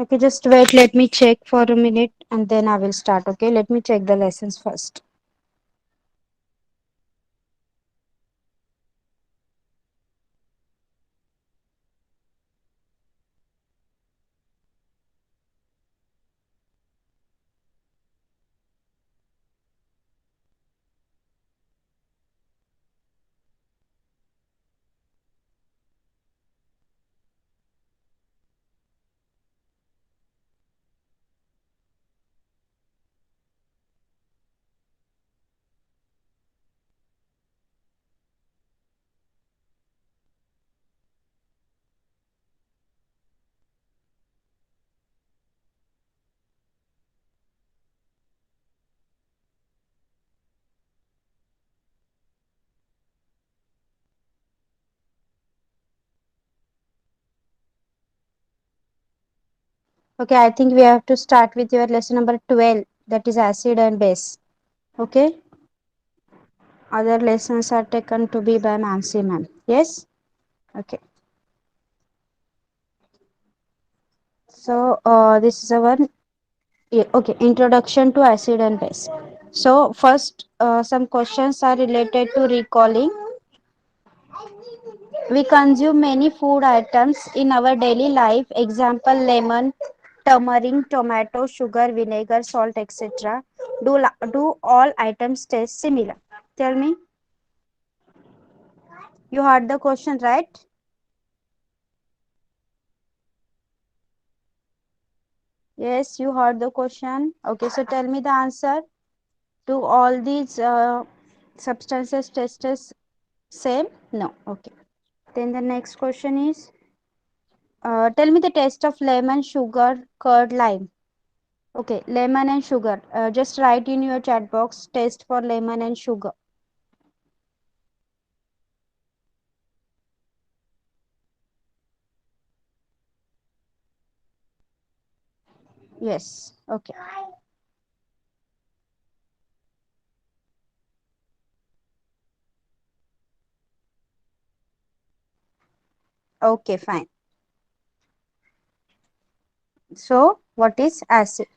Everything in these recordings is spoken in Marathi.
Okay, just wait. Let me check for a minute and then I will start. Okay, let me check the lessons first. Okay, I think we have to start with your lesson number 12, that is acid and base. Okay, other lessons are taken to be by Mansi ma'am. Yes, okay. So, this is our yeah, okay, introduction to acid and base. So, first, some questions are related to recalling. We consume many food items in our daily life. Example, lemon, turmeric, tomato, sugar, vinegar, salt, etc. Do all items taste similar? Tell me. You heard the question, right? Yes, you heard the question. Okay, so tell me the answer. Do all these substances taste same? No. Okay. Then the next question is, tell me the taste of lemon, sugar, curd, lime. Okay, lemon and sugar. Just write in your chat box taste for lemon and sugar. Yes. Okay. Okay, fine. So, what is acid?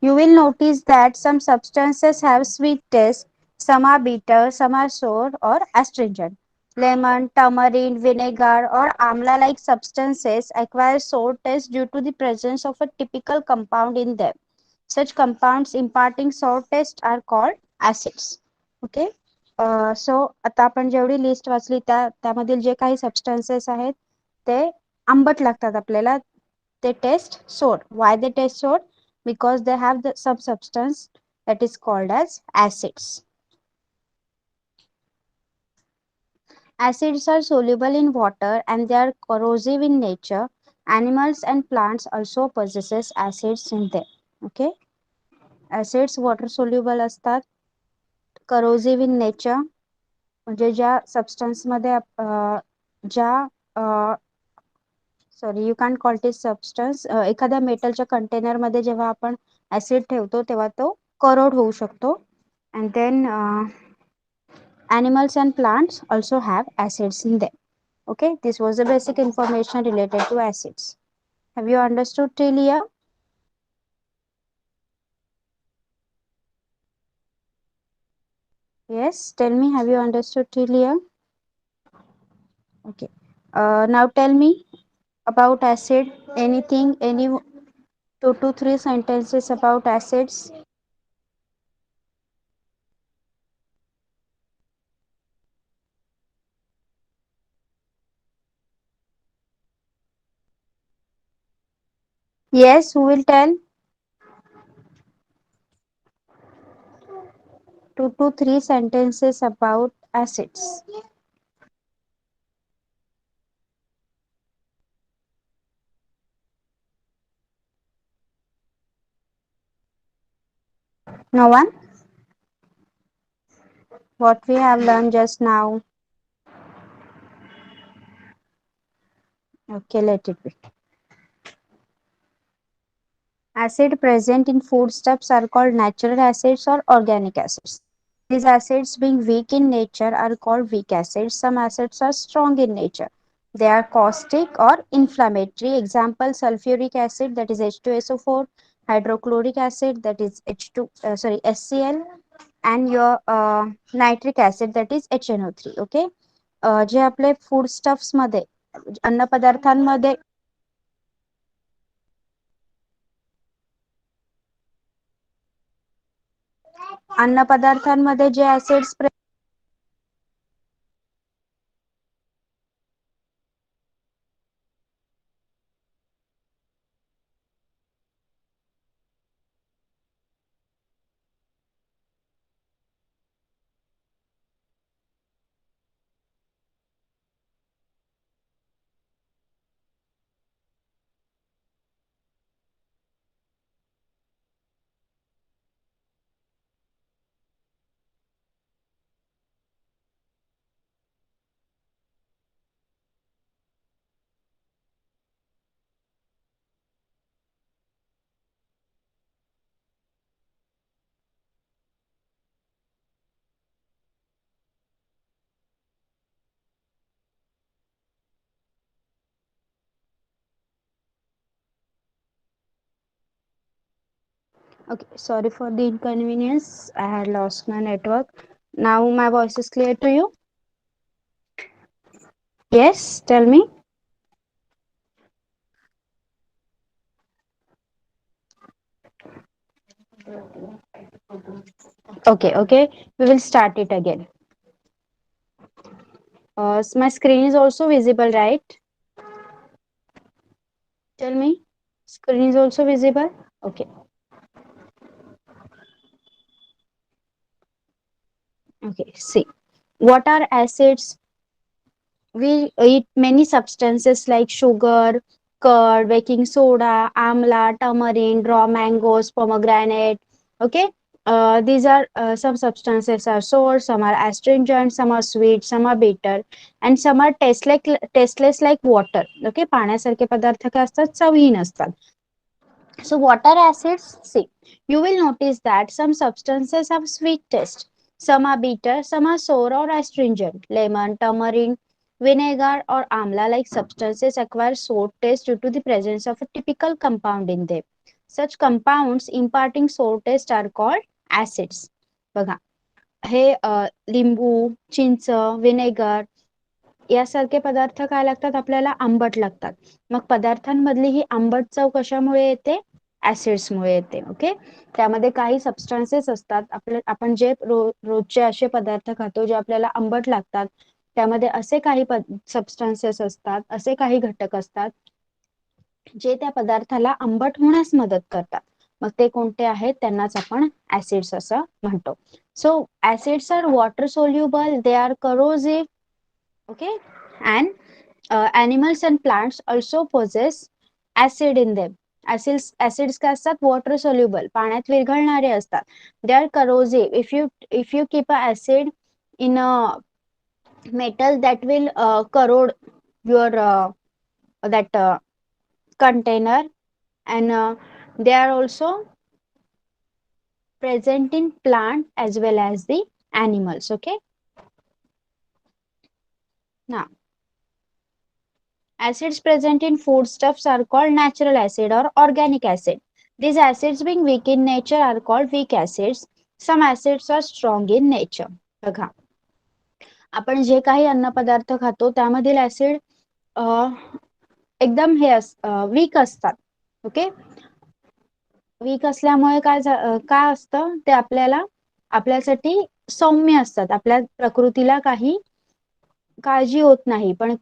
You will notice that some substances have sweet taste, some are bitter, some are sour or astringent. Lemon, tamarind, vinegar, or amla like substances acquire sour taste due to the presence of a typical compound in them. Such compounds imparting sour taste are called acids. Okay. So आता आपण जेवढी लिस्ट वाचली त्यामधील जे काही सबस्टन्सेस आहेत ते आंबट लागतात आपल्याला. they taste sour. Why they taste sour? Because they have some substance that is called as acids. Acids are soluble in water and they are corrosive in nature. Animals and plants also possesses acids in them. Okay. Acids water soluble असतात. Corrosive in nature म्हणजे ज्या सबस्टन्स मध्ये ज्या sorry you can call it substance एखाद्या मेटलच्या कंटेनर मध्ये जेव्हा आपण ऍसिड ठेवतो तेव्हा तो करोड होऊ शकतो. And then animals and plants also have acids in them. Okay, this was the basic information related to acids. Have you understood till here? Yes, tell me, have you understood till here? Okay. Now tell me about acid. Anything, any two to three sentences about acids. Yes, who will tell? Two to three sentences about acids. No one? What we have learned just now. Okay, let it be. Acid present in foodstuffs are called natural acids or organic acids. These acids being weak in nature are called weak acids. Some acids are strong in nature. They are caustic or inflammatory. Example, sulfuric acid, that is H2SO4, hydrochloric acid, that is HCl, and your nitric acid, that is HNO3. Okay. जे आपले फूड स्टफ्स मध्ये, अन्न पदार्थांमध्ये जे acids Okay, sorry for the inconvenience. I had lost my network. Now my voice is clear to you? Yes, tell me. Okay, okay. We will start it again. My screen is also visible, right? Tell me. Screen is also visible? Okay, okay. See, what are acids? We eat many substances like sugar, curd, baking soda, amla, tamarind, raw mangoes, pomegranate. Okay, these are some substances are sour, some are astringent, some are sweet, some are bitter, and some are tasteless like water. Okay, पाण्यासारखे पदार्थ काय असतात, चवहीन असतात. So what are acids? See, you will notice that some substances have sweet taste, some are bitter, some are sour or astringent. Lemon, tamarind, vinegar or amla like substances acquire sour taste due to the presence of a typical compound in them. Such compounds imparting sour taste are called acids. बघा, हे लिंबू, चिंच, विनेगर यासारखे पदार्थ काय लागतात आपल्याला, आंबट लागतात. मग पदार्थांमधली ही आंबट चव कशामुळे येते, ऍसिड्स मुळे येते. ओके, त्यामध्ये काही सबस्टन्सेस असतात, आपण जे रोजचे असे पदार्थ खातो जे आपल्याला आंबट लागतात, त्यामध्ये असे काही सबस्टन्सेस असतात, असे काही घटक असतात जे त्या पदार्थाला आंबट होण्यास मदत करतात. मग ते कोणते आहेत, त्यांनाच आपण ऍसिड्स असं म्हणतो. So acids are water soluble, they are corrosive. Okay, and animals and plants also possess acid in them. Acids काय असतात, वॉटर सोल्युबल, पाण्यात विरघळणारे असतात. They are corrosive. If you keep a acid in a metal, that will corrode your that container, and they are also present in plant as well as the animals. Okay, now acids present in foodstuffs are called natural acid or organic acid. These acids being weak in nature are called weak acids. Some acids are strong in nature. बघा, आपण जे काही अन्न पदार्थ खातो त्यामधील ऍसिड एकदम हे वीक असतात. ओके, वीक असल्यामुळे काय असतं, ते आपल्यासाठी सौम्य असतात, आपल्या प्रकृतीला काही काळजी होत नाही, पण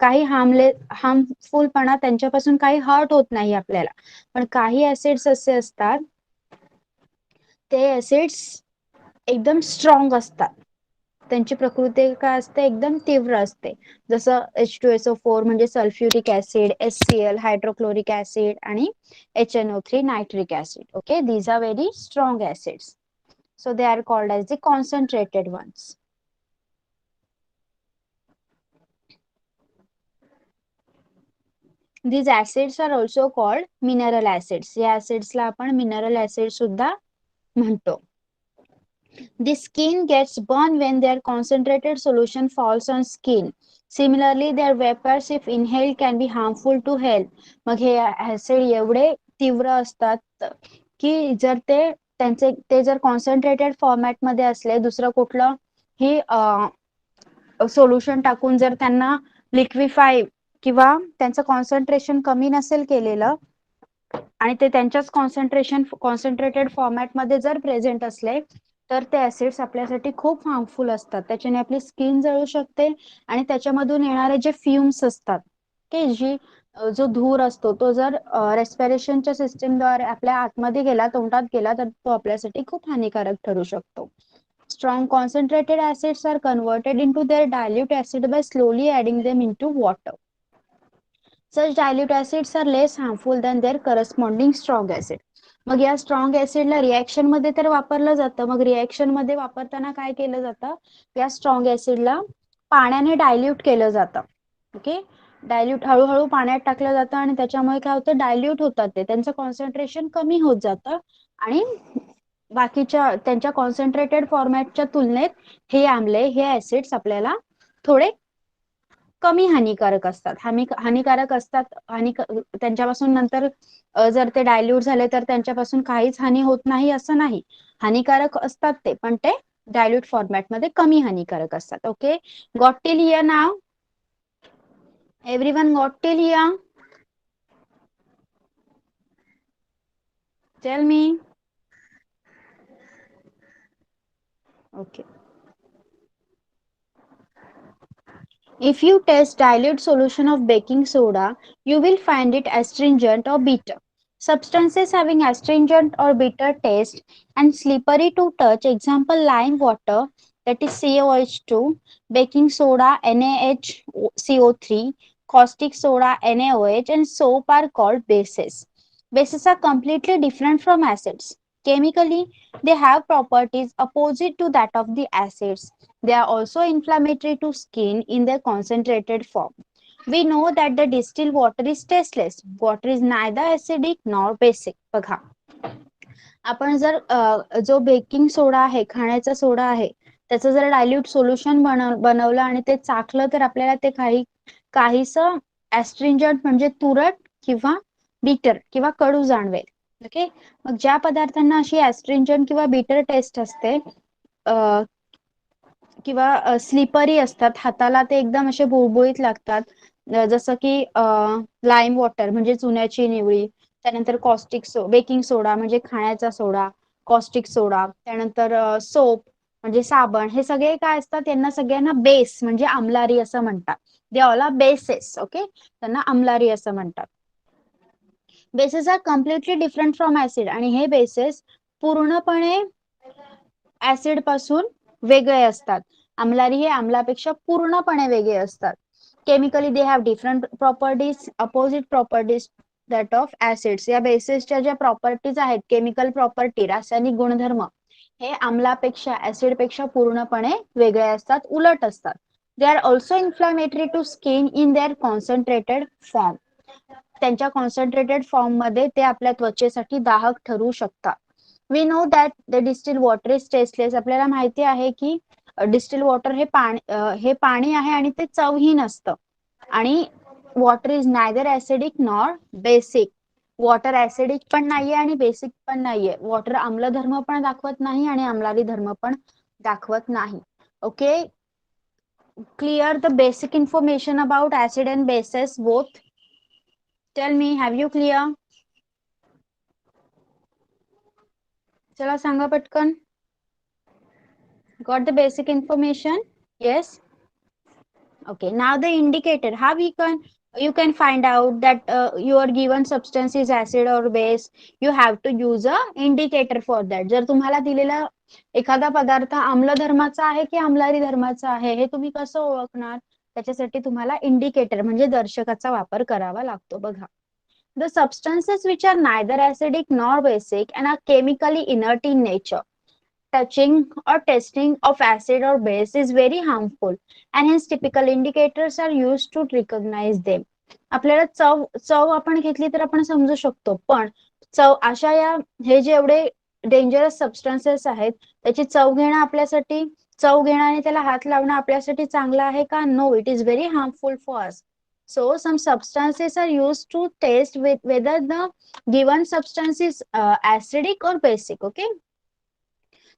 काही हार्मफुलपणा त्यांच्यापासून काही हर्ट होत नाही आपल्याला. पण काही ऍसिड्स असे असतात, ते ऍसिड्स एकदम स्ट्रॉंग असतात, त्यांची प्रकृती काय असते, एकदम तीव्र असते. जसं H2SO4 म्हणजे sulphuric acid, HCl hydrochloric acid आणि HNO3 nitric acid. Okay, these are very strong acids. So they are called as the concentrated ones. These acids are also called mineral acids. या acids ला आपण mineral acid सुद्धा म्हणतो. The skin gets burned when their concentrated solution falls on skin. Similarly, their vapors, if inhaled, can be harmful to health. मग हे ऍसिड एवढे तीव्र असतात की जर ते जर कॉन्सन्ट्रेटेड फॉर्मॅट मध्ये असले, दुसरं कुठलं ही सोल्युशन टाकून जर त्यांना लिक्विफाय किंवा त्यांचं कॉन्सन्ट्रेशन कमी नसेल केलेलं आणि ते त्यांच्याच कॉन्सन्ट्रेटेड फॉर्मॅट मध्ये जर प्रेझेंट असले तर ते ऍसिड्स आपल्यासाठी खूप हार्मफुल असतात. त्याच्याने आपली स्किन जळू शकते आणि त्याच्यामधून येणारे जे फ्युम्स असतात की जो धूर असतो तो जर रेस्पिरेशनच्या सिस्टीमद्वारे आपल्या आतमध्ये गेला, तोंडात गेला, तर तो आपल्यासाठी खूप हानिकारक ठरू शकतो. Strong concentrated acids are converted into their dilute acid by slowly adding them into water. Such dilute acids are less harmful than their corresponding strong acid. मग या स्ट्रॉंग ऍसिडला रिएक्शन मध्ये तर वापरलं जातं. मग रिएक्शन मध्ये वापरताना काय केलं जातं, या स्ट्रॉंग ऍसिडला पाण्याने डायल्यूट केलं जातं. ओके, डायल्यूट हळूहळू पाण्यात टाकलं जातं आणि त्याच्यामुळे काय होतं, डायल्यूट होतात, त्यांचं कॉन्सन्ट्रेशन कमी होत जातं आणि बाकीच्या त्यांच्या कॉन्सन्ट्रेटेड फॉर्मॅटच्या तुलनेत हे आम्ले, हे ऍसिड्स आपल्याला थोडे कमी हानिकारक असतात. हानिकारक असतात. त्यांच्यापासून नंतर जर ते डायल्यूट झाले तर त्यांच्यापासून काहीच हानी होत नाही असं नाही. हानिकारक असतात ते, पण ते डायल्यूट फॉर्मॅट मध्ये कमी हानिकारक असतात. Okay, got till here now? Everyone got till here? Tell me. Okay. If you test dilute solution of baking soda, you will find it astringent or bitter. Substances having astringent or bitter taste and slippery to touch, example lime water, that is CaOH2, baking soda NaHCO3, caustic soda NaOH, and soap are called bases. Bases are completely different from acids. Chemically, they have properties opposite to that of the acids. They are also inflammatory to skin in their concentrated form. We know that the distilled water is tasteless. Water is neither acidic nor basic. बघा, आपण जर जो बेकिंग सोडा आहे, खाण्याचा सोडा आहे, त्याचं जर डायल्यूट सोल्युशन बनवलं आणि ते चाखलं तर आपल्याला ते काहीसं ऍस्ट्रिंजंट म्हणजे तुरट किंवा बिटर किंवा कडू जाणवेल. ओके, मग ज्या पदार्थांना अशी ऍस्ट्रिंजंट किंवा बिटर टेस्ट असते किंवा स्लिपरी असतात, हाताला ते एकदम असे बुळबुळीत लागतात, जसं की लाईम वॉटर म्हणजे चुन्याची निवळी, त्यानंतर बेकिंग सोडा म्हणजे खाण्याचा सोडा, कॉस्टिक सोडा, त्यानंतर सोप म्हणजे साबण, हे सगळे काय असतात, यांना सगळ्यांना बेस म्हणजे आम्लारी असं म्हणतात. They all are bases. Okay, त्यांना आम्लारी असं म्हणतात. Bases are completely different from acid आणि हे बेसेस पूर्णपणे ऍसिड पासून वेगळे असतात. आम्लारी हे आम्लापेक्षा पूर्णपणे वेगळे असतात. Chemically they have different properties, opposite properties that of acids. या बेसिसच्या ज्या प्रॉपर्टीज आहेत, केमिकल प्रॉपर्टी, रासायनिक गुणधर्म, हे आम्लापेक्षा, ऍसिडपेक्षा पूर्णपणे वेगळे असतात, उलट असतात. They are also inflammatory to skin in their concentrated form. त्यांच्या कॉन्सन्ट्रेटेड फॉर्म मध्ये ते आपल्या त्वचेसाठी दाहक ठरू शकतात. We know that the distil water is tasteless. आपल्याला माहिती आहे की डिस्टिल वॉटर हे पाणी आहे आणि ते चवहीन असतं. आणि water is neither acidic nor basic. Water acidic पण नाहीये आणि बेसिक पण नाहीये. वॉटर आम्ल धर्म पण दाखवत नाही आणि आम्लारी धर्म पण दाखवत नाही. Okay, clear the basic information about acid and bases both? Tell me, have you clear? चला सांगा पटकन. Got the basic information? Yes. Okay, now the indicator. How you can find out that your given substance is acid or base? You have to use a indicator for that. जर तुम्हाला दिलेला एखादा पदार्थ आम्ल धर्माचा आहे की आम्लारी धर्माचा आहे, हे तुम्ही कसं ओळखणार? त्याच्यासाठी तुम्हाला इंडिकेटर म्हणजे दर्शकाचा वापर करावा लागतो. बघा, the substances which are neither acidic nor basic and are chemically inert in nature, touching or testing of acid or base is very harmful and hence typical indicators are used to recognize them. आपल्याला चव आपण घेतली तर आपण समजू शकतो, पण अशा हे जे एवढे डेंजरस सबस्टन्सेस आहेत त्याची चव घेणं आपल्यासाठी चव घेण्याने त्याला हात लावणं आपल्यासाठी चांगलं आहे का? No, it is very harmful for us. So some substances are used to taste with whether the given substance is acidic or basic. Okay,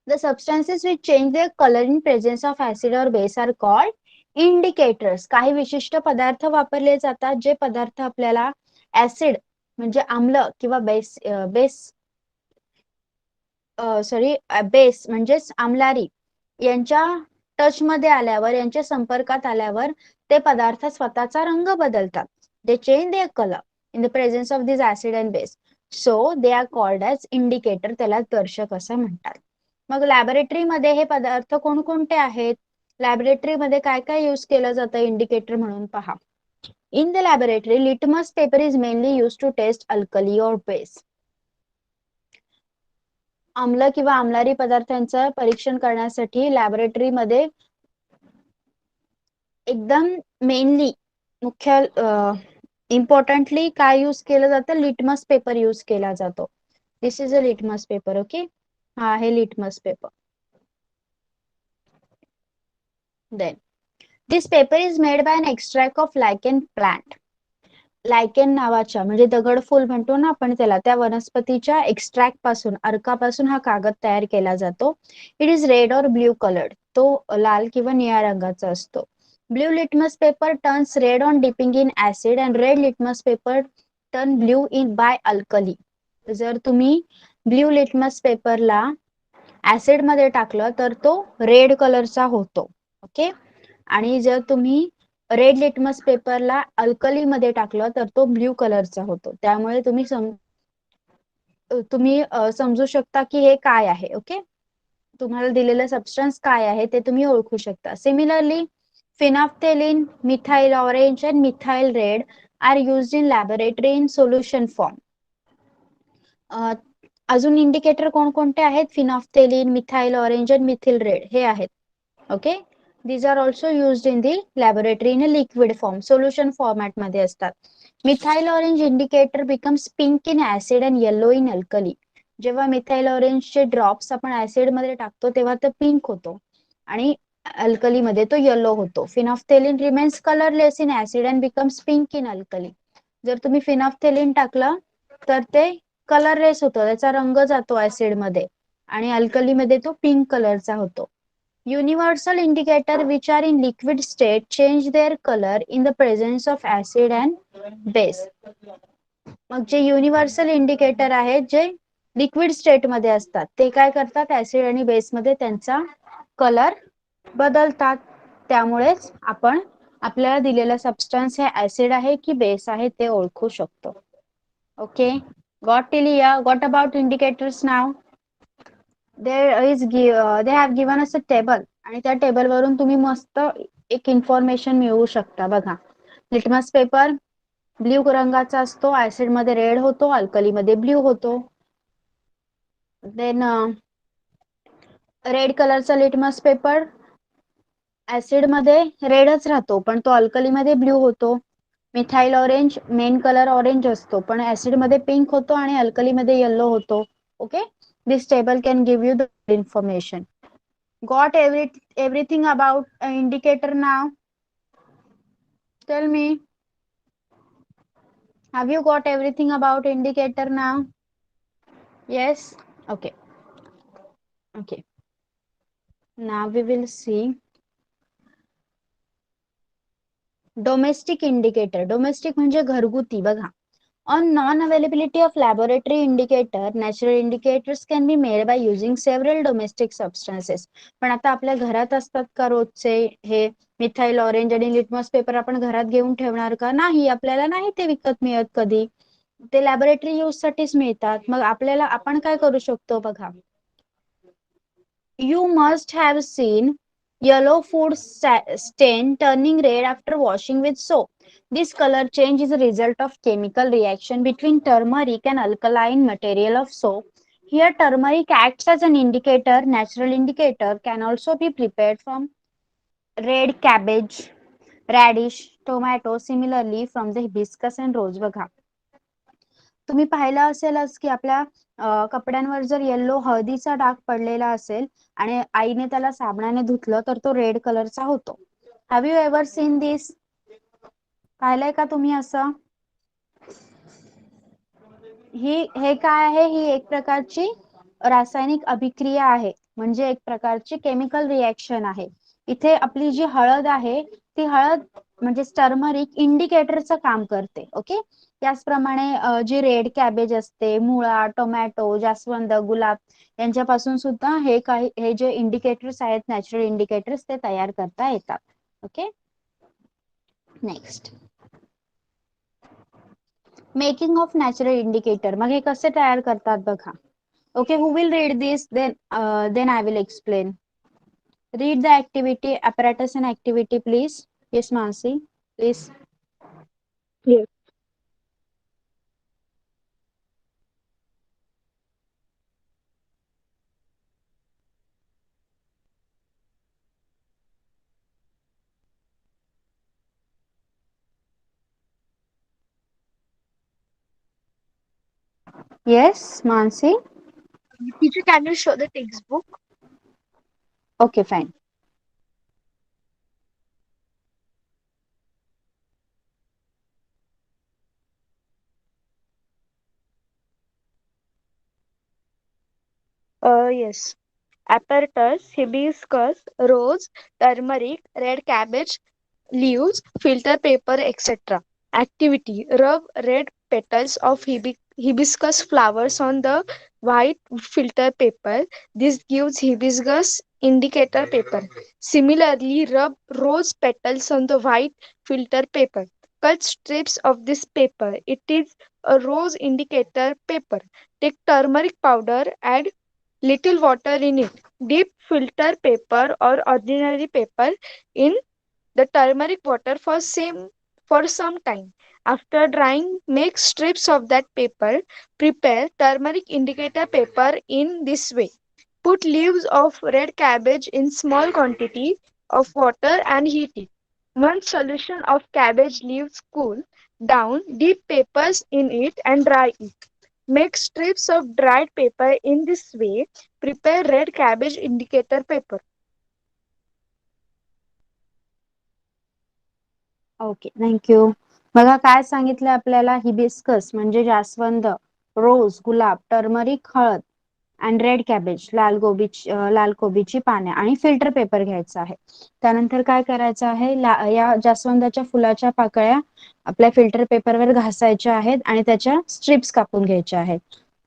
the substances which change their color in presence of acid or base are called indicators. काही विशिष्ट पदार्थ वापरले जातात जे पदार्थ आपल्याला ऍसिड म्हणजे आम्ल किंवा बेस म्हणजेच आम्लारी यांच्या टच मध्ये आल्यावर, यांच्या संपर्कात आल्यावर ते पदार्थ स्वतःचा रंग बदलतात. दे change there colour in the presence of this acid and base. So they are called as indicator. त्याला दर्शक असं म्हणतात. मग लॅबोरेटरीमध्ये हे पदार्थ कोणकोणते आहेत? लॅबोरेटरीमध्ये काय काय यूज केलं जातं इंडिकेटर म्हणून? पहा. In the laboratory litmus paper is mainly use to test alkali और बेस. आम्ल किंवा आम्लारी पदार्थांचं परीक्षण करण्यासाठी लॅबोरेटरीमध्ये एकदम मेनली मुख्य इम्पॉर्टंटली काय यूज केलं जातं? लिटमस पेपर यूज केला जातो. This is a litmus paper. Okay, हा आहे litmus paper. Then this paper is made by an extract of lichen plant. Lichen नावाच्या म्हणजे दगडफूल म्हणतो ना आपण त्याला, त्या वनस्पतीच्या एक्स्ट्रॅक्ट पासून, अर्कापासून हा कागद तयार केला जातो. इट इज रेड और ब्ल्यू कलर्ड. तो लाल किंवा निळ्या रंगाचा असतो. Blue litmus paper turns red on dipping in acid and red litmus paper turn blue in by alkali. जर तुम्ही ब्ल्यू लिटमस पेपरला ऍसिड मध्ये टाकलं तर तो रेड कलरचा होतो. ओके, आणि जर तुम्ही रेड लिटमस पेपरला अल्कली मध्ये टाकलं तर तो ब्ल्यू कलरचा होतो. त्यामुळे तुम्ही समजू शकता की हे काय आहे. ओके, तुम्हाला दिलेलं सबस्टन्स काय आहे ते तुम्ही ओळखू शकता. Similarly phenolphthalein, methyl orange and methyl red are used in laboratory in solution form. अजून इंडिकेटर कोणकोणते आहेत? फिनॉफ्थेलिन, मिथाइल ऑरेंज आणि मिथिल रेड हे आहेत. Okay, these are also used in the laboratory in a liquid form. Solution format मध्ये असतात. Methyl orange indicator becomes pink in acid and yellow in alkali. जेव्हा मिथाइल ऑरेंजचे ड्रॉप्स आपण ऍसिड मध्ये टाकतो तेव्हा तो पिंक होतो आणि अल्कली मध्ये तो येलो होतो. Phenolphthalein remains colourless in acid and becomes pink in alkali. जर तुम्ही फिनॉफ्थेलिन टाकलं तर ते कलरलेस होतो, त्याचा रंग जातो ऍसिड मध्ये आणि अल्कली मध्ये तो पिंक कलरचा होतो. Universal indicator which are in liquid state change there colour in the presence of acid and base. मग जे युनिव्हर्सल इंडिकेटर आहेत जे लिक्विड स्टेट मध्ये असतात ते काय करतात? ऍसिड आणि बेस मध्ये त्यांचा कलर बदलतात. त्यामुळेच आपण आपल्याला दिलेला सबस्टन्स हे ऍसिड आहे की बेस आहे ते ओळखू शकतो. Okay, got till here? Got about indicators now? they have given us a table आणि त्या टेबल वरून तुम्ही मस्त एक इन्फॉर्मेशन मिळवू शकता. बघा, लिटमस पेपर ब्ल्यू रंगाचा असतो, ऍसिड मध्ये रेड होतो, अल्कली मध्ये ब्ल्यू होतो. देन रेड कलरचा लिटमस पेपर ऍसिड मध्ये रेडच राहतो पण तो अल्कली मध्ये ब्ल्यू होतो. Methyl orange main colour orange असतो पण ऍसिड मध्ये पिंक होतो आणि अल्कली मध्ये येलो होतो. Okay, this table can give you the information. Got everything about indicator now? Tell me, have you got everything about indicator now? Yes. Okay. Okay, now we will see domestic indicator. Domestic म्हणजे घरगुती. बघा, on non-availability of laboratory indicator, natural indicators can be made by using several domestic substances. पण आता आपल्या घरात असतात का रोजचे हे मिथाइल ऑरेंज आणि लिटमस पेपर आपण घरात घेऊन ठेवणार का? नाही, आपल्याला नाही ते विकत मिळत कधी, ते लॅबोरेटरी यूज साठीच मिळतात. मग आपल्याला आपण काय करू शकतो? बघा, you must have seen yellow food stain turning red after washing with soap. This color change is a result of chemical reaction between turmeric and alkaline material of soap. Here turmeric acts as an indicator. Natural indicator can also be prepared from red cabbage, radish, tomato, similarly from the hibiscus and rose. बघा, तुम्ही पाहिलं असेलच की आपल्या कपड्यांवर जर येल्लो हळदीचा डाग पडलेला असेल आणि आईने त्याला साबणाने धुतलं तर तो रेड कलरचा होतो. Have you ever seen this? पाहिलंय का तुम्ही असं? हे काय आहे? ही एक प्रकारची रासायनिक अभिक्रिया आहे, म्हणजे एक प्रकारची केमिकल रिएक्शन आहे. इथे आपली जी हळद आहे ती हळद म्हणजे टर्मरिक इंडिकेटरचं काम करते. ओके, त्याचप्रमाणे जी रेड कॅबेज असते, मुळा, टोमॅटो, जास्वंद, गुलाब यांच्यापासून सुद्धा हे जे इंडिकेटर्स आहेत, नॅचरल इंडिकेटर्स, ते तयार करता येतात. Okay, next, making of natural indicator. मग हे कसे तयार करतात बघा. Okay, who will read this? Then I will explain. Read the activity, apparatus and activity, please. Yes, Mansi, please. Yes. Yes, Mansi. Teacher, can you show the textbook? Okay, fine. Yes. Apparatus, hibiscus, rose, turmeric, red cabbage, leaves, filter paper, etc. Activity: rub red petals of hibiscus flowers on the white filter paper. This gives hibiscus indicator paper. Similarly, rub rose petals on the white filter paper. Cut strips of this paper. It is a rose indicator paper. Take turmeric powder, add little water in it. Dip filter paper or ordinary paper in the turmeric water for some time. After drying, make strips of that paper. Prepare turmeric indicator paper in this way. Put leaves of red cabbage in small quantity of water and heat it. Once solution of cabbage leaves cool down, dip papers in it and dry it. Make strips of dried paper in this way. Prepare red cabbage indicator paper. Okay, thank you. बघा काय सांगितलं आपल्याला. हिबिस्कस म्हणजे जास्वंद, रोज गुलाब, टर्मरिक हळद अँड रेड कॅबेज लाल कोबीची पाने आणि फिल्टर पेपर घ्यायचा आहे. त्यानंतर काय करायचं आहे, या जास्वंदाच्या फुलाच्या पाकळ्या आपल्या फिल्टर पेपरवर घासायच्या आहेत आणि त्याच्या स्ट्रिप्स कापून घ्यायच्या आहेत.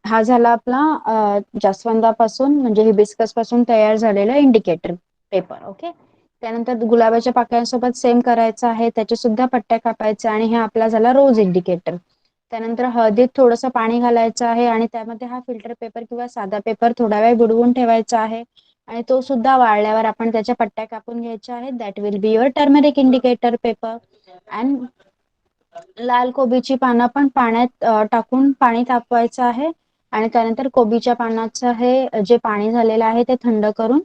हा झाला आपला जास्वंदापासून म्हणजे हिबिस्कस पासून तयार झालेला इंडिकेटर पेपर. ओके, त्यानंतर गुलाबाच्या पाकळ्यांसोबत सेम करायचं आहे, त्याच्या सुद्धा पट्ट्या कापायच्या आणि हे आपला झाला रोज इंडिकेटर. त्यानंतर हळदीत थोडंसं पाणी घालायचं आहे आणि त्यामध्ये हा फिल्टर पेपर किंवा साधा पेपर थोडा वेळ बुडवून ठेवायचा आहे आणि तो सुद्धा वाळल्यावर आपण त्याच्या पट्ट्या कापून घ्यायच्या आहेत. That will be your turmeric indicator paper. And लाल कोबीची पानं पण पाण्यात टाकून पाणी तापवायचं आहे आणि त्यानंतर कोबीच्या पानाचं हे जे पाणी झालेलं आहे ते थंड करून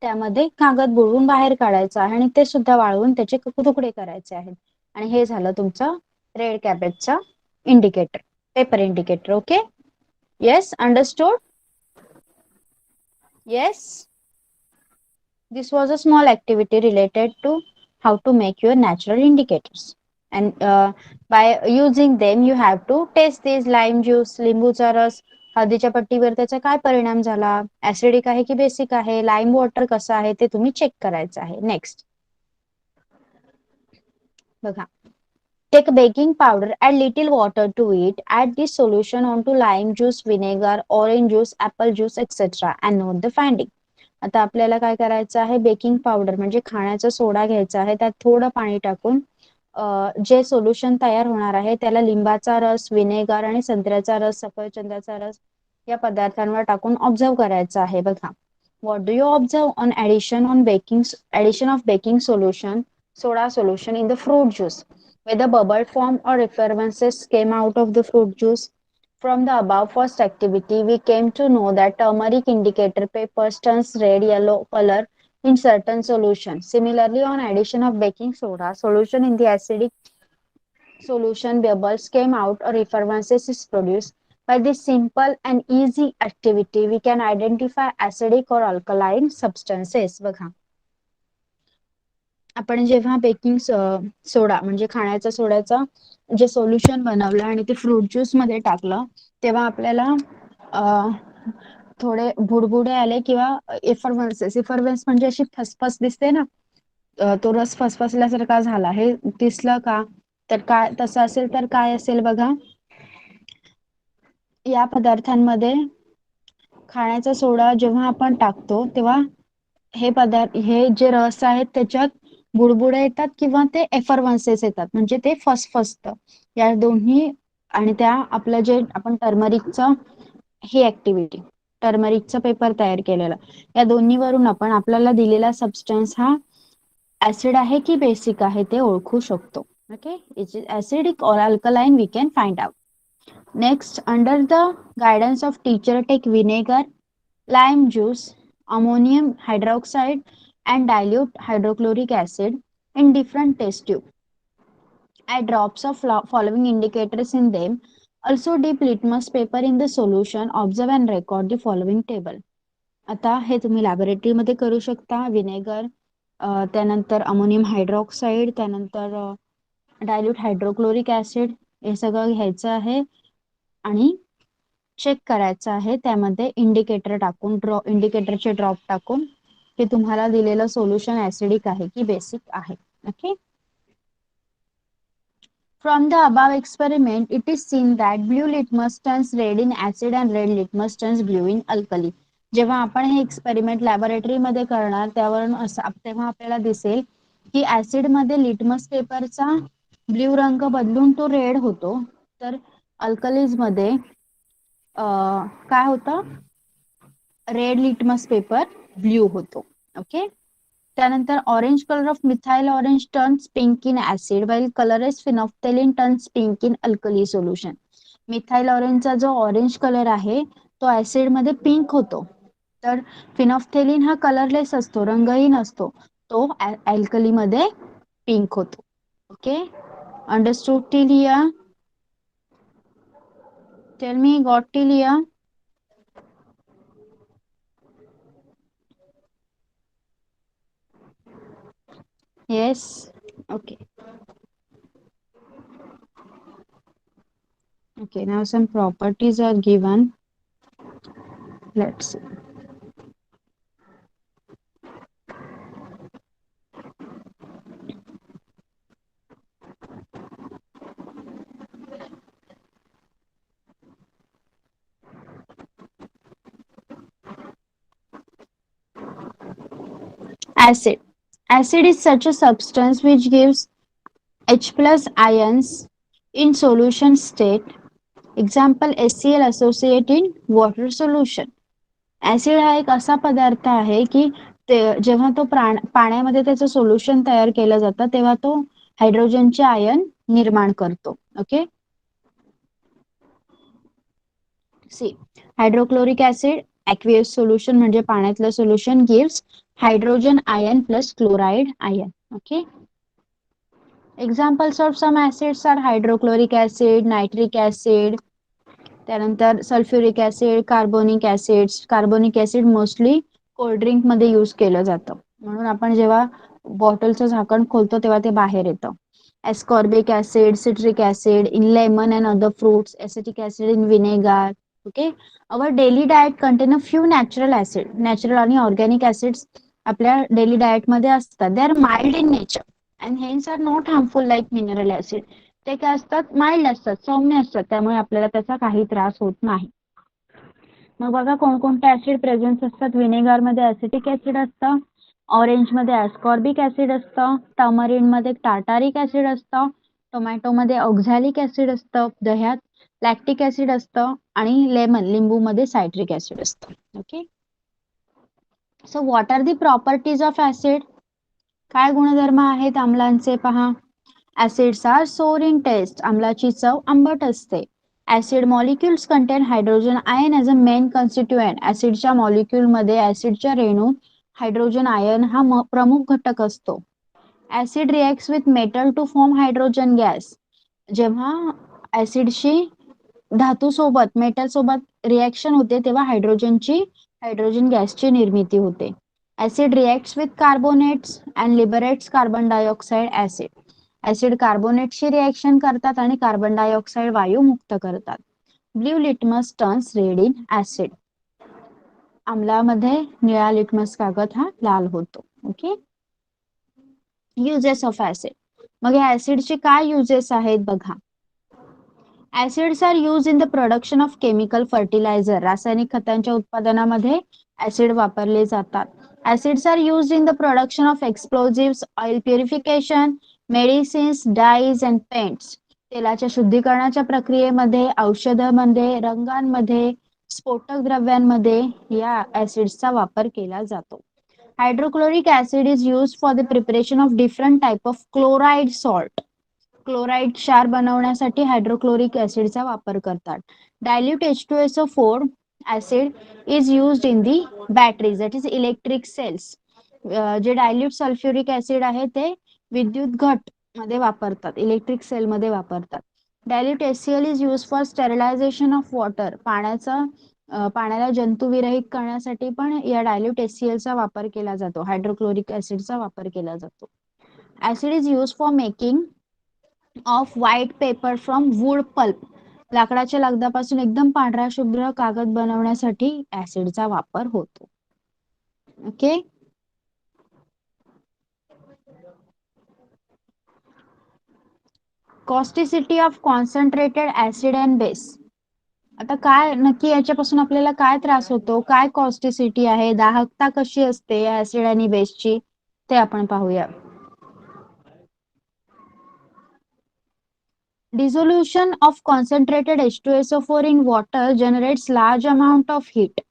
त्यामध्ये कागद बुडवून बाहेर काढायचं आहे आणि ते सुद्धा वाळवून त्याचे तुकडे करायचे आहेत. आणि हे झालं तुमचं रेड कॅबेजचा indicator, paper indicator. Okay, yes, understood? Yes, this was a small activity related to how to make your natural indicators, and by using them you have to taste these. lime juice, लिंबूचा रस हळदीच्या पट्टीवर त्याचा काय परिणाम झाला, ऍसिडिक आहे की बेसिक आहे, लाईम वॉटर कसं आहे ते तुम्ही चेक करायचं आहे. नेक्स्ट बघा, take baking powder, add little water to it, add this solution onto lime juice, vinegar, orange juice, apple juice, etc. and note the finding. आता आपल्याला काय करायचं आहे, बेकिंग पावडर म्हणजे खाण्याचा सोडा घ्यायचा आहे, त्यात थोडं पाणी टाकून जे सोल्युशन तयार होणार आहे त्याला लिंबाचा रस, विनेगर आणि संत्र्याचा रस, सफरचंदाचा रस या पदार्थांवर टाकून ऑब्झर्व करायचं आहे. बघा, what do you observe on addition of baking solution, soda solution in the fruit juice? Whether bubble form or effervescence came out of the fruit juice. From the above first activity, we came to know that turmeric indicator paper turns red yellow color in certain solution. Similarly, on addition of baking soda solution in the acidic solution, bubbles came out or effervescence is produced. By this simple and easy activity we can identify acidic or alkaline substances. बघा, आपण जेव्हा बेकिंग सोडा म्हणजे खाण्याच्या सोड्याचा जे सोल्युशन बनवलं आणि ते फ्रूट ज्यूस मध्ये टाकलं, तेव्हा आपल्याला थोडे बुडबुडे आले किंवा इफरवेन्स म्हणजे अशी फसफस दिसते ना, तो रस फसफसल्यासारखा झाला, हे दिसलं का? तर काय तसं असेल तर काय असेल बघा, या पदार्थांमध्ये खाण्याचा सोडा जेव्हा आपण टाकतो तेव्हा हे जे रस आहेत त्याच्यात बुडबुडे येतात किंवा ते एफरवन्सेस येतात, म्हणजे ते फसफसतं. या दोन्ही आणि त्या आपलं जे आपण टर्मरिकचं ही ऍक्टिव्हिटी, टर्मरिकचा पेपर तयार केलेला, या दोन्ही वरून आपण आपल्याला दिलेला सबस्टन्स हा ऍसिड आहे की बेसिक आहे ते ओळखू शकतो. ओके, इट इज ऍसिडिक और alkaline we can find out. Next, under the guidance of teacher, take vinegar, lime juice, ammonium hydroxide, and dilute hydrochloric acid in different test tube. Add drops of following indicators in them. Also dip litmus paper in the solution. Observe and record the following table. आता हे तुम्ही लॅबोरेटरी मध्ये करू शकता. विनेगर, त्यानंतर अमोनियम हायड्रॉक्साईड, त्यानंतर डायल्यूट हायड्रोक्लोरिक ऍसिड, हे सगळं घ्यायचं आहे आणि चेक करायचं आहे त्यामध्ये इंडिकेटर टाकून, इंडिकेटरचे ड्रॉप टाकून, की तुम्हाला दिलेलं सोल्युशन ऍसिडिक आहे की बेसिक आहे. Okay, from the above experiment it is seen that blue litmus turns red in acid and red litmus turns blue in alkali. जेव्हा आपण हे एक्सपेरिमेंट लॅबोरेटरी मध्ये करणार त्यावरून असं तेव्हा आपल्याला दिसेल की ऍसिड मध्ये लिटमस पेपरचा ब्ल्यू रंग बदलून तो रेड होतो, तर अल्कलीज मध्ये काय होतं, रेड लिटमस पेपर ब्ल्यू होतो. ओके, त्यानंतर orange colour of methyl orange turns pink in acid while colourless phenolphthalein turns pink in alkali solution. Methyl ऑरेंजचा जो ऑरेंज कलर आहे तो ऍसिड मध्ये पिंक होतो, तर फिनॉफ्थेलिन हा कलरलेस असतो, रंगहीन असतो, तो अल्कली मध्ये पिंक होतो. Okay, understood till here? Tell me, got till here? Yes. Okay. Okay, now some properties are given. Let's see. Acid. Acid is such a substance which gives H plus ions in solution state. Example, HCl associate in water solution. Acid हा एक असा पदार्थ आहे की जेव्हा तो पाण्यामध्ये त्याचं सोल्युशन तयार केलं जातं तेव्हा तो हायड्रोजनचे आयन निर्माण करतो. Okay, see, hydrochloric acid aqueous solution म्हणजे पाण्यातलं solution gives hydrogen ion plus chloride ion. Okay, examples of some acids are hydrochloric acid, nitric acid, त्यानंतर sulphuric acid, carbonic acid. Carbonic acid mostly cold drink मध्ये यूज केलं जातं, म्हणून आपण जेव्हा बॉटलचं झाकण खोलतो तेव्हा ते बाहेर येतं. ascorbic acid, citric acid in lemon and other fruits, acetic acid in vinegar. Okay, our daily diet contain a few natural acid, natural आणि organic acids आपल्या डेली डाएट मध्ये असतात. They are mild in nature and hence are not harmful like mineral acid. ते काय असतात, माइल्ड असतात, सौम्य असतात, त्यामुळे आपल्याला त्याचा काही त्रास होत नाही. मग बघा कोणकोणते ऍसिड प्रेझेंट असतात. विनेगर मध्ये ऍसिटिक ऍसिड असतं, ऑरेंज मध्ये ऍस्कॉर्बिक ऍसिड असतं, टमारिन मध्ये टार्टारिक ऍसिड असतं, टोमॅटो मध्ये ऑक्झॅलिक ऍसिड असतं, दह्यात लॅक्टिक ऍसिड असतं आणि लेमन लिंबू मध्ये सायट्रिक ऍसिड असतं. Okay, so what are the properties of acid? काय गुणधर्म आहेत आम्लांचे? पहा, acids are sour in taste, आम्लाची चव आंबट असते. Acid molecules contain hydrogen ion as a main constituent, ऍसिडच्या molecule मध्ये ऍसिडच्या रेणूत हायड्रोजन आयन हा प्रमुख घटक असतो. Acid reacts with metal to form hydrogen gas, जेव्हा ऍसिडशी धातू सोबत मेटल सोबत रिएक्शन होते तेव्हा हायड्रोजन गॅसची निर्मिती होते. Acid reacts with carbonates and liberates carbon dioxide acid. Acid कार्बोनेटशी रिएक्शन करतात आणि कार्बन डायऑक्साइड वायू मुक्त करतात. Blue litmus turns red in acid. आम्लामध्ये निळा लिटमस कागद हा लाल होतो. ओके. Uses of acid. मग या ऍसिडचे काय युजेस आहेत बघा. Acids are use in the production of chemical fertiliser. रासायनिक खतांच्या उत्पादनामध्ये ऍसिड वापरले जातात. Acids are use in the production of explosives, oil purification, medicines, dies and paints. तेलाच्या शुद्धीकरणाच्या प्रक्रियेमध्ये, औषधामध्ये, रंगांमध्ये, स्फोटक द्रव्यांमध्ये या ऍसिड्सचा वापर केला जातो. Hydrochloric acid is use for the preparation of different type of chloride salt. Chloride क्षार बनवण्यासाठी हायड्रोक्लोरिक ऍसिडचा वापर करतात. Dilute H2SO4 acid is used in the batteries that is electric cells. जे डायल्यूट सल्फ्युरिक ऍसिड आहे ते विद्युत घट मध्ये वापरतात, इलेक्ट्रिक सेल मध्ये वापरतात. Dilute HCl is use for sterilisation of water. पाण्याला जंतुविरहित करण्यासाठी पण या डायल्यूट HCl चा वापर केला जातो. हायड्रोक्लोरिक ऍसिडचा वापर केला जातो. Acid is use for making of white paper from wood pulp. लाकडाच्या लगद्यापासून एकदम पांढरा शुभ्र कागद बनवण्यासाठी ऍसिडचा वापर होतो. Okay. Causticity of concentrated acid and base. आता काय नक्की याच्यापासून आपल्याला काय त्रास होतो, काय कॉस्टिसिटी आहे, दाहकता कशी असते ऍसिड आणि बेसची, ते आपण पाहूया. Dissolution of concentrated H2SO4 in water generates large amount of heat.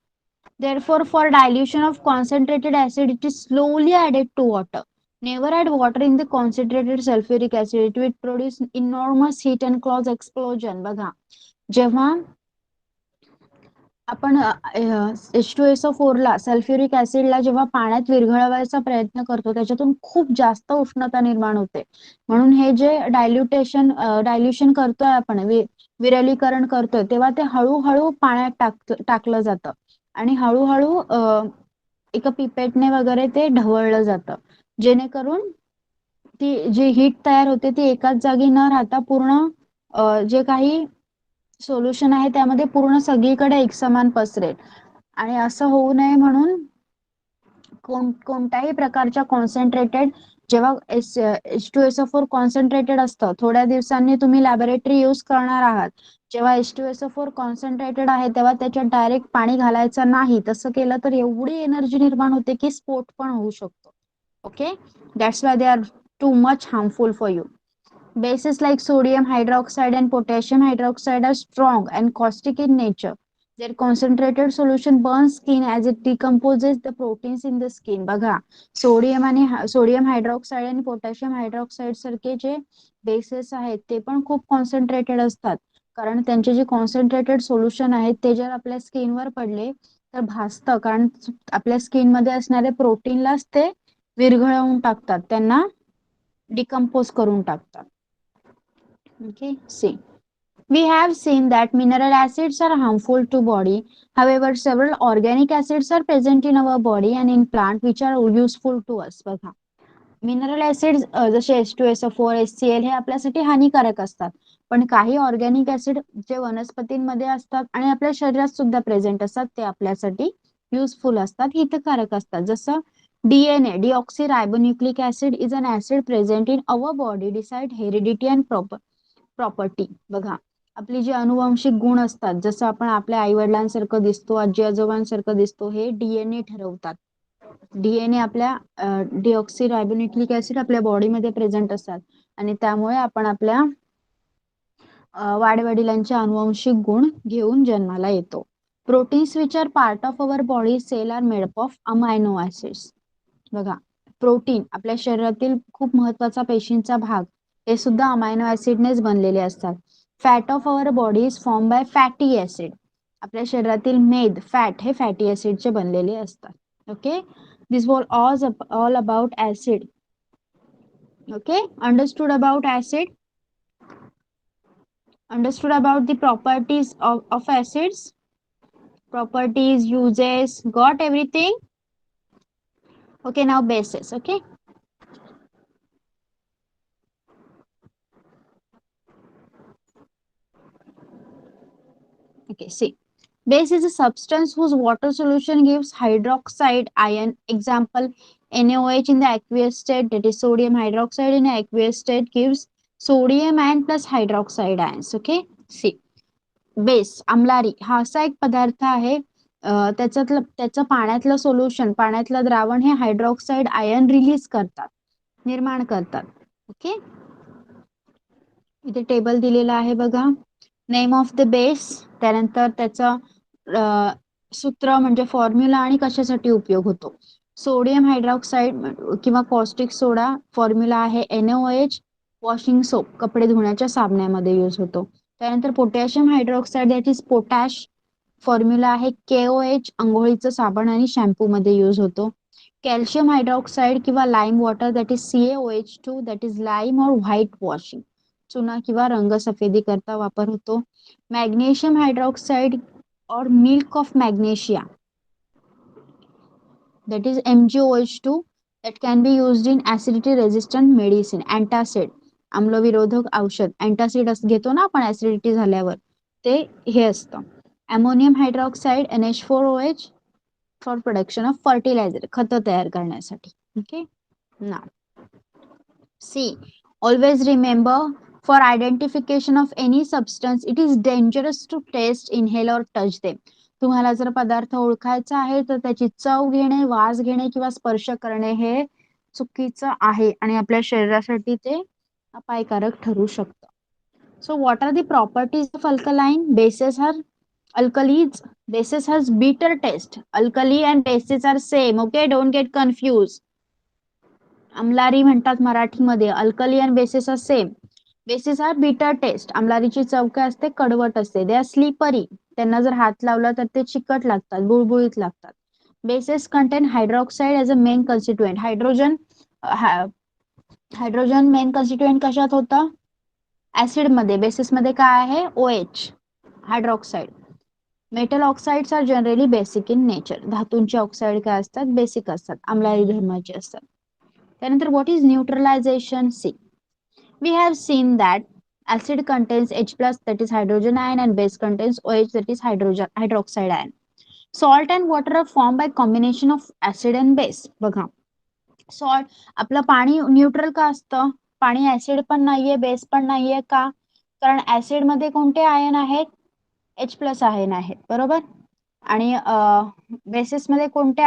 Therefore, for dilution of concentrated acid, it is slowly added to water. Never add water in the concentrated sulfuric acid. It will produce enormous heat and cause explosion. बघा, जेव्हा आपण H2SO4 ला, सल्फ्युरिक ऍसिडला जेव्हा पाण्यात विरघळवायचा प्रयत्न करतो त्याच्यातून खूप जास्त उष्णता निर्माण होते. म्हणून हे जे डायल्युशन करतोय आपण, विरलीकरण करतोय, तेव्हा ते हळूहळू पाण्यात टाकलं जातं आणि हळूहळू एका पिपेटने वगैरे ते ढवळलं जातं, जेणेकरून ती जी हीट तयार होते ती एकाच जागी न राहता पूर्ण जे काही सोल्युशन आहे त्यामध्ये पूर्ण सगळीकडे एकसमान पसरेल. आणि असं होऊ नये म्हणून कोणत्याही प्रकारच्या कॉन्सन्ट्रेटेड, जेव्हा H2SO4 कॉन्सन्ट्रेटेड असतं, थोड्या दिवसांनी तुम्ही लॅबोरेटरी यूज करणार आहात, जेव्हा H2SO4 कॉन्सन्ट्रेटेड आहे तेव्हा त्याच्यात डायरेक्ट पाणी घालायचं नाही. तसं केलं तर एवढी एनर्जी निर्माण होते की स्फोट पण होऊ शकतो. Okay. That's why they are too much harmful for you. Bases like sodium hydroxide and potassium hydroxide are strong and caustic in nature. Their concentrated solution burns skin as it decomposes the proteins in the skin. बघा, सोडियम हायड्रॉक्साइड आणि पोटॅशियम हायड्रॉक्साइड सारखे जे बेसेस आहेत ते पण खूप कॉन्सन्ट्रेटेड असतात, कारण त्यांचे जे कॉन्सन्ट्रेटेड सोल्युशन आहेत ते जर आपल्या स्किनवर पडले तर भासतं, कारण आपल्या स्किन मध्ये असणारे प्रोटीनलाच ते विरघळवून टाकतात, त्यांना डिकम्पोज करून टाकतात. Okay, see. We have seen that mineral acids are harmful to body. However, several organic acids are present in our body and in plant which are useful to us. बघा, मिनरल ऍसिड जसे H2SO4, HCl हे आपल्यासाठी हानिकारक असतात, पण काही ऑर्गॅनिक ऍसिड जे वनस्पतींमध्ये असतात आणि आपल्या शरीरात सुद्धा प्रेझेंट असतात ते आपल्यासाठी युजफुल असतात, हितकारक असतात. जसं DNA, deoxyribonucleic acid is an acid present in our body decide heredity and property. बघा, आपली जी अनुवांशिक गुण असतात, जसं आपण आपल्या आई वडिलांसारखं दिसतो, आजी आजोबांसारखं दिसतो, हे डीएनए ठरवतात. डीएनए आपल्या डिऑक्सिरायबोन्युक्लिक ऍसिड आपल्या बॉडीमध्ये प्रेझेंट असतात आणि त्यामुळे आपण आपल्या वाडवडिलांचे अनुवांशिक गुण घेऊन जन्माला येतो. Proteins which are part of our body cell are made up of amino acids. बघा, प्रोटीन आपल्या शरीरातील खूप महत्वाचा पेशींचा भाग हे सुद्धा अमायनो ऍसिडनेच बनलेले असतात. Fat of our body is form by fatty acid. आपल्या शरीरातील मेद, फॅट हे फॅटी ऍसिडचे बनलेले असतात. Okay, this was all about acid. Okay, understood about acid. Understood about the properties of acids? Properties, uses, got everything? Okay, now bases. Okay. Okay, see. Base is a substance whose water solution gives hydroxide ion. Example, NaOH in the aqueous state, that is sodium hydroxide in the aqueous state gives sodium ion plus hydroxide ions. Okay, see. Base आम्लारी हा असा एक पदार्थ आहे त्याच्यातलं त्याचं पाण्यातलं सोल्युशन पाण्यातलं द्रावण हे हायड्रॉक्साईड आयन रिलीज करतात निर्माण करतात ओके इथे टेबल दिलेला आहे बघा नेम ऑफ द बेस त्यानंतर त्याचं सूत्र म्हणजे फॉर्म्युला आणि कशासाठी उपयोग होतो सोडियम हायड्रॉक्साईड किंवा कॉस्टिक सोडा फॉर्म्युला आहे NaOH वॉशिंग सोप कपडे धुण्याच्या साबणामध्ये यूज होतो त्यानंतर potassium hydroxide that is potash formula आहे KOH अंघोळीचं साबण आणि शॅम्पू मध्ये यूज होतो कॅल्शियम हायड्रॉक्साईड किंवा lime water that is CaOH2 that is lime और व्हाईट वॉशिंग चुना किंवा रंगसफेदी करता वापर होतो मॅग्नेशियम हायड्रॉक्साईड और milk of magnesia that is MgOH2 that can be used in acidity resistant medicine antacid आम्लविरोधक औषध अँटासिड घेतो ना आपण ऍसिडिटी झाल्यावर ते हे असतं ammonium hydroxide NH4OH for production of fertiliser खत तयार करण्यासाठी ओके ना see always remember for identification of any substance it is dangerous to taste inhale or touch them तुम्हाला जर पदार्थ ओळखायचा आहे तर त्याची चव घेणे वास घेणे किंवा स्पर्श करणे हे चुकीचं आहे आणि आपल्या शरीरासाठी ते अपायकारक ठरू शकतं so what are the properties of alkaline bases are alkalis bases has bitter taste alkali and bases are same okay don't get confused आमलारी म्हणतात मराठीमध्ये alkali and bases are same bases are bitter taste आमलारीची चव काय असते कडवट असते दे आर स्लिपरी त्यांना जर हात लावला तर ते चिकट लागतात बुळबुळीत लागतात bases contain hydroxide as a main constituent hydrogen main constituent कशात होतं ऍसिड मध्ये बेसिस मध्ये काय आहे OH hydroxide metal oxides are generally basic in nature धातूंचे ऑक्साईड काय असतात बेसिक असतात आम्लारी धर्माचे असतात त्यानंतर what is neutralization C we have seen that acid contains H plus that is hydrogen ion and base contains OH that is hydroxide ion salt and water are formed by combination of acid and base बघा सॉल्ट आपलं पाणी न्यूट्रल का असतं पाणी ऍसिड पण नाहीये बेस पण नाहीये का कारण ऍसिड मध्ये कोणते आयन आहेत H प्लस आयन आहेत बरोबर आणि बेसिस मध्ये कोणते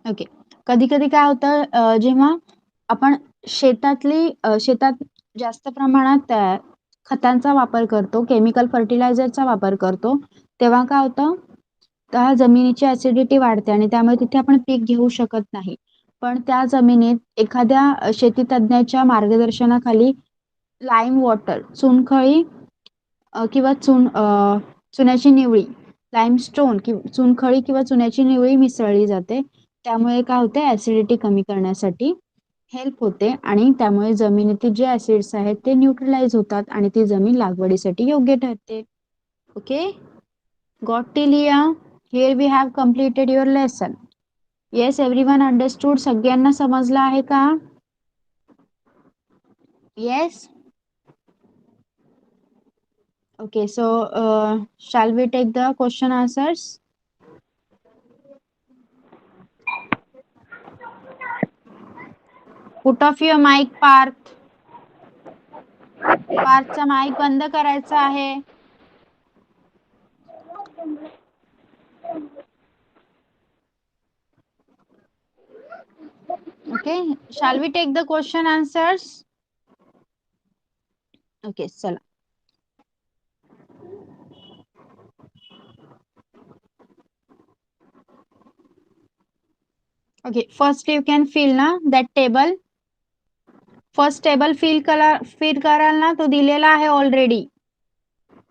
ओके. कधी-कधी काय होतं जेव्हा आपण शेतात जास्त प्रमाणात खतांचा वापर करतो, केमिकल फर्टिलायझरचा वापर करतो, तेव्हा काय होतं, त्या जमिनीची ॲसिडिटी वाढते आणि त्यामुळे तिथे आपण पीक घेऊ शकत नाही. पण त्या जमिनीत एखाद्या शेती तज्ञाच्या मार्गदर्शनाखाली लाईम वॉटर, चुनखळी किंवा चुन्याची निवळी, लाईमस्टोन चुनखळी किंवा चुन्याची निवळी मिसळली जाते. त्यामुळे काय होते, ॲसिडिटी कमी करण्यासाठी हेल्प होते आणि त्यामुळे जमिनीतील जे ॲसिड्स आहेत ते न्यूट्रलाइज होतात आणि ती जमीन लागवडीसाठी योग्य ठरते. Okay, got till here? Here we have completed your lesson. Yes, everyone understood? सगळ्यांना समजलं आहे का? Yes. Okay, so shall we take the question answers? Put off your mic, Parth. पार्थचा माईक बंद करायचा आहे. Okay, shall we take the question answers? Okay, चला. Okay, first you can fill ना that table. First table fill कराल ना, तो दिलेला आहे ऑलरेडी.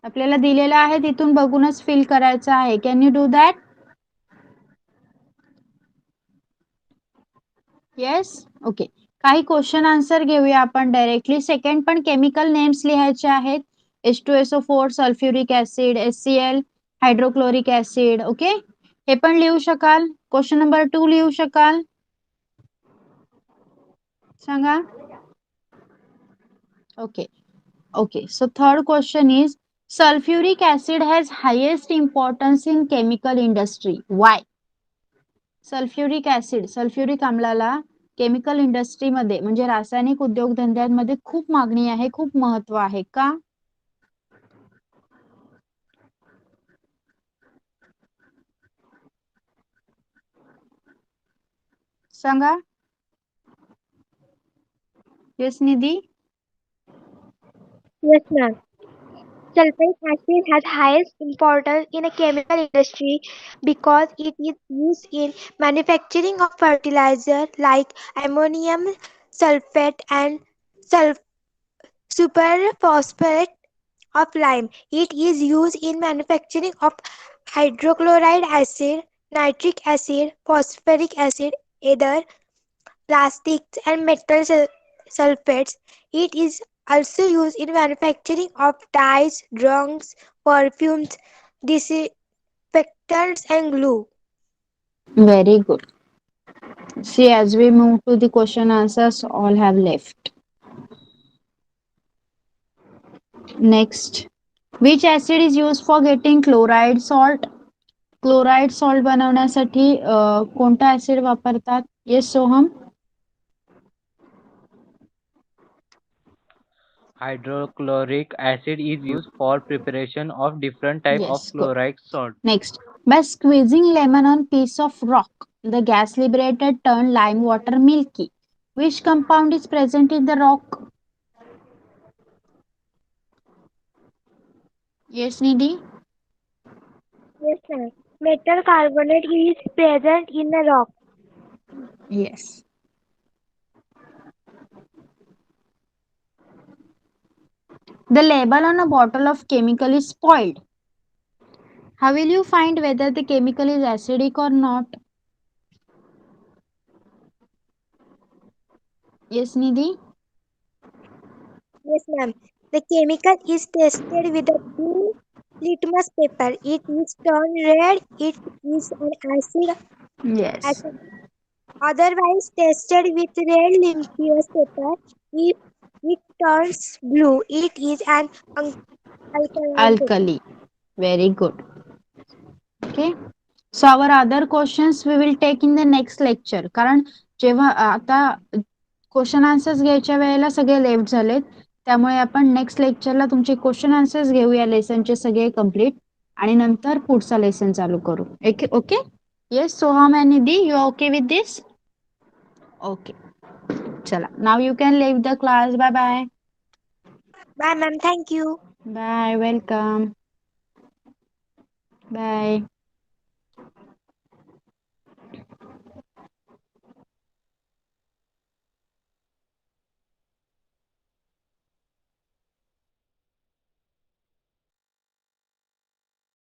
आपल्याला दिलेला आहे, तिथून बघूनच फिल करायचं आहे. Can you do that? Yes. Okay, काही क्वेश्चन आन्सर घेऊया आपण डायरेक्टली. सेकंड पण केमिकल नेम्स लिहायचे आहेत. H2SO4, sulphuric acid, HCl, hydrochloric acid. Okay, हे पण लिहू शकाल. क्वेश्चन नंबर 2 लिहू शकाल? सांगा. Okay okay, so third question is sulfuric acid has highest importance in chemical industry. Why? Sulphuric आम्लाला केमिकल इंडस्ट्रीमध्ये म्हणजे रासायनिक उद्योगधंद्यांमध्ये खूप मागणी आहे, खूप महत्व आहे. का? सांगा. Yes Nidhi? Yes, ma'am. Sulfuric acid has highest importance in a chemical industry because it is used in manufacturing of fertilizer like ammonium sulfate and sulf- superphosphate of lime. It is used in manufacturing of hydrochloride acid, nitric acid, phosphoric acid, ether, plastics, and metal sulfates. It is also used in manufacturing of dyes, drugs, perfumes, disinfectants, and glue. Very good. See, as we move to the question answers, all have left. Next, which acid is used for getting chloride salt? Chloride salt बनवण्यासाठी कोणता ऍसिड वापरतात? Yes Soham? Hydrochloric acid is used for preparation of different type of Yes, good. chloride salt. Next, by squeezing lemon on piece of rock, the gas liberated turned lime water milky. Which compound is present in the rock? Yes, Nidhi? Yes, sir. Metal carbonate is present in the rock. Yes. The label on a bottle of chemical is spoiled. How will you find whether the chemical is acidic or not? Yes, Nidhi? Yes, ma'am. The chemical is tested with a blue litmus paper. It is turned red. It is an acid. Yes. acid. Otherwise tested with red litmus paper. If it turns blue, it is an alkaline paper. Alkali. Very good. Okay. So our other questions we will take in the next lecture. कारण जेव्हा आता क्वेश्चन आन्सर्स घ्यायच्या वेळेला सगळे लेफ्ट झालेत, त्यामुळे आपण नेक्स्ट लेक्चरला तुमचे क्वेश्चन आन्सर्स घेऊया लेसनचे सगळे कम्प्लीट आणि नंतर पुढचा लेसन चालू करू. Okay okay. Yes, so how many D? You are okay with this? Okay. Chala. Now you can leave the class. Bye bye. Bye, ma'am. Thank you. Bye. Welcome. Bye.